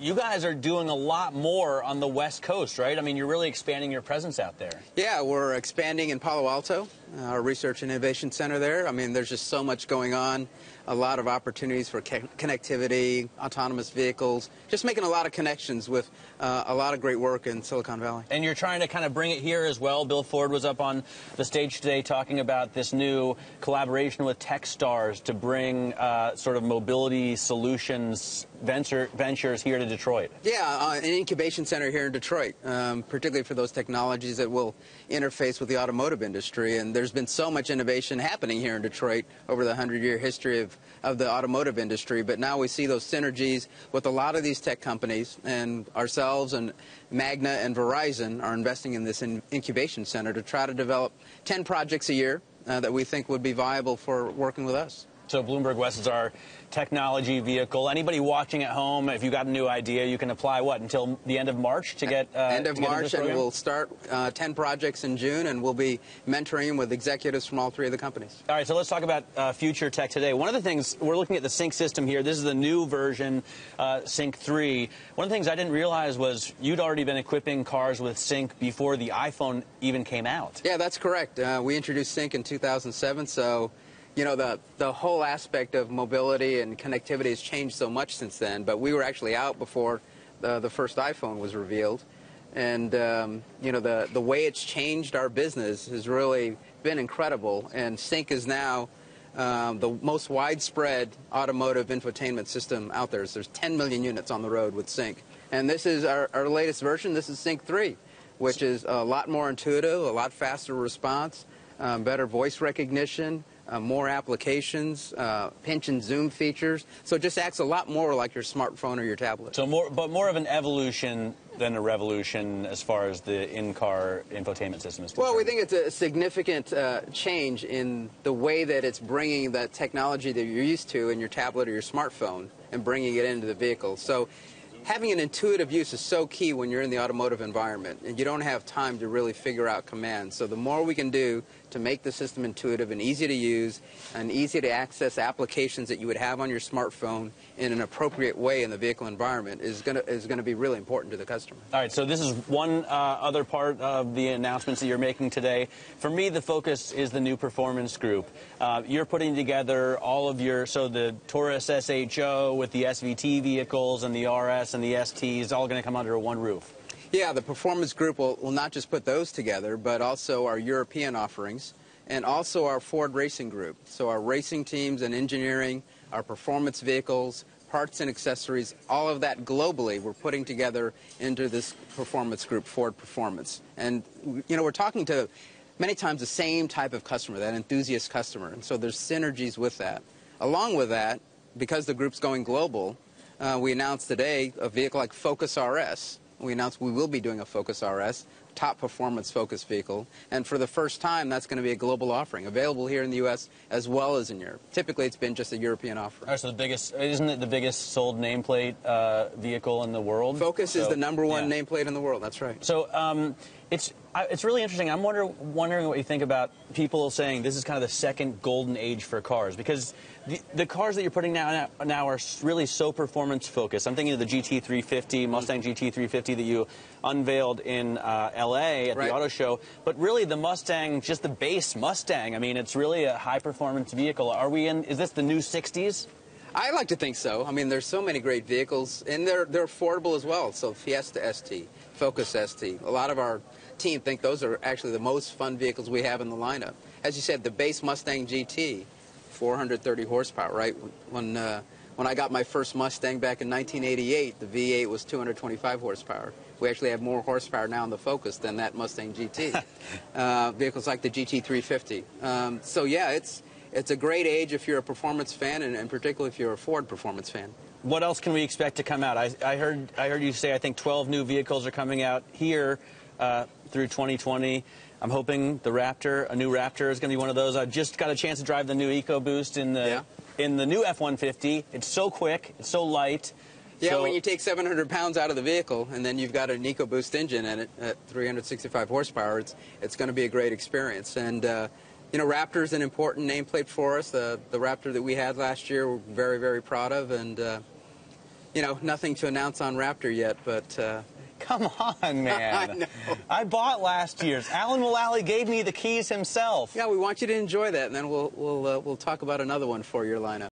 you guys are doing a lot more on the West Coast, right? I mean, you're really expanding your presence out there. Yeah, we're expanding in Palo Alto, our research and innovation center there. I mean, there's just so much going on, a lot of opportunities for connectivity, autonomous vehicles, just making a lot of connections with a lot of great work in Silicon Valley. And you're trying to kind of bring it here as well. Bill Ford was up on the stage today talking about this new collaboration with Techstars to bring sort of mobility solutions ventures here to Detroit. Yeah, an incubation center here in Detroit, particularly for those technologies that will interface with the automotive industry. And there's been so much innovation happening here in Detroit over the 100-year history of the automotive industry. But now we see those synergies with a lot of these tech companies, and ourselves and Magna and Verizon are investing in this incubation center to try to develop 10 projects a year that we think would be viable for working with us. So Bloomberg West is our technology vehicle. Anybody watching at home, if you got a new idea, you can apply, what, until the end of March to get end of March, and we'll start 10 projects in June, and we'll be mentoring with executives from all 3 of the companies. All right, so let's talk about future tech today. One of the things, we're looking at the Sync system here. This is the new version, Sync 3. One of the things I didn't realize was you'd already been equipping cars with Sync before the iPhone even came out. Yeah, that's correct. We introduced Sync in 2007, so you know, the whole aspect of mobility and connectivity has changed so much since then, but we were actually out before the first iPhone was revealed. And, you know, the way it's changed our business has really been incredible. And Sync is now the most widespread automotive infotainment system out there. So there's 10 million units on the road with Sync. And this is our latest version. This is Sync 3, which is a lot more intuitive, a lot faster response, better voice recognition, more applications, pinch and zoom features. So it just acts a lot more like your smartphone or your tablet. So more of an evolution than a revolution as far as the in-car infotainment system is concerned. Well, we think it's a significant change in the way that it's bringing that technology that you're used to in your tablet or your smartphone and bringing it into the vehicle. So having an intuitive use is so key when you're in the automotive environment, and you don't have time to really figure out commands. So the more we can do to make the system intuitive and easy to use and easy to access applications that you would have on your smartphone in an appropriate way in the vehicle environment is going to be really important to the customer. All right, so this is one other part of the announcements that you're making today. For me, the focus is the new performance group. You're putting together all of so the Taurus SHO with the SVT vehicles and the RS and the ST is all going to come under one roof. Yeah, the performance group will not just put those together, but also our European offerings and also our Ford Racing Group. So our racing teams and engineering, our performance vehicles, parts and accessories, all of that globally we're putting together into this performance group, Ford Performance. And, you know, we're talking to many times the same type of customer, that enthusiast customer. And so there's synergies with that. Along with that, because the group's going global, we announced today a vehicle like Focus RS. We announced we will be doing a Focus RS, top performance focus vehicle, and for the first time that's going to be a global offering, available here in the U.S. as well as in Europe. Typically it's been just a European offering. All right, so isn't it the biggest sold nameplate vehicle in the world? Focus is the number one nameplate in the world, that's right. So it's really interesting. I'm wondering what you think about people saying this is kind of the second golden age for cars, because the cars that you're putting now are really so performance focused. I'm thinking of the GT350, Mustang GT350 that you unveiled in L.A. at the auto show, but really the Mustang, just the base Mustang. I mean, it's really a high performance vehicle. Is this the new 60s? I like to think so. I mean, there's so many great vehicles, and they're affordable as well. So Fiesta ST, Focus ST, a lot of our team think those are actually the most fun vehicles we have in the lineup. As you said, the base Mustang GT, 430 horsepower, right? When I got my first Mustang back in 1988, the V8 was 225 horsepower. We actually have more horsepower now in the Focus than that Mustang GT. Vehicles like the GT350. So yeah, it's a great age if you're a performance fan, and particularly if you're a Ford performance fan. What else can we expect to come out? I heard you say I think 12 new vehicles are coming out here through 2020. I'm hoping the Raptor, a new Raptor, is going to be one of those. I just got a chance to drive the new EcoBoost in the new F-150. It's so quick, it's so light. Yeah, so, when you take 700 pounds out of the vehicle and then you've got an EcoBoost engine in it at 365 horsepower, it's going to be a great experience. And you know, Raptor is an important nameplate for us. The Raptor that we had last year, we're very, very proud of. And nothing to announce on Raptor yet, but Come on, man. I know. I bought last year's. Alan Mullally gave me the keys himself. yeah, we want you to enjoy that, and then we'll talk about another one for your lineup.